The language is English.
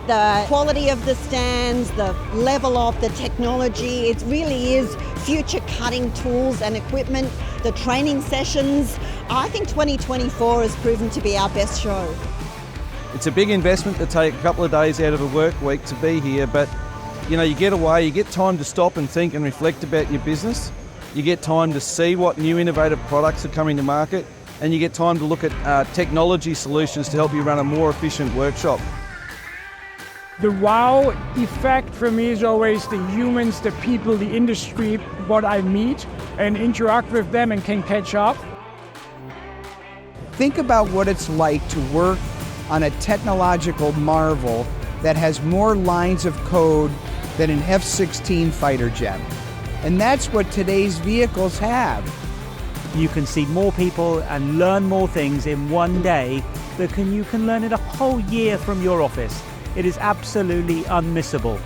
the quality of the stands, the level of the technology. It really is future cutting tools and equipment, the training sessions. I think 2024 has proven to be our best show. It's a big investment to take a couple of days out of a work week to be here, but you get away, you get time to stop and think and reflect about your business. You get time to see what new innovative products are coming to market, and you get time to look at technology solutions to help you run a more efficient workshop. The wow effect for me is always the humans, the people, the industry, what I meet and interact with them and can catch up. Think about what it's like to work on a technological marvel that has more lines of code than an F-16 fighter jet. And that's what today's vehicles have. You can see more people and learn more things in one day than you can learn in a whole year from your office. It is absolutely unmissable.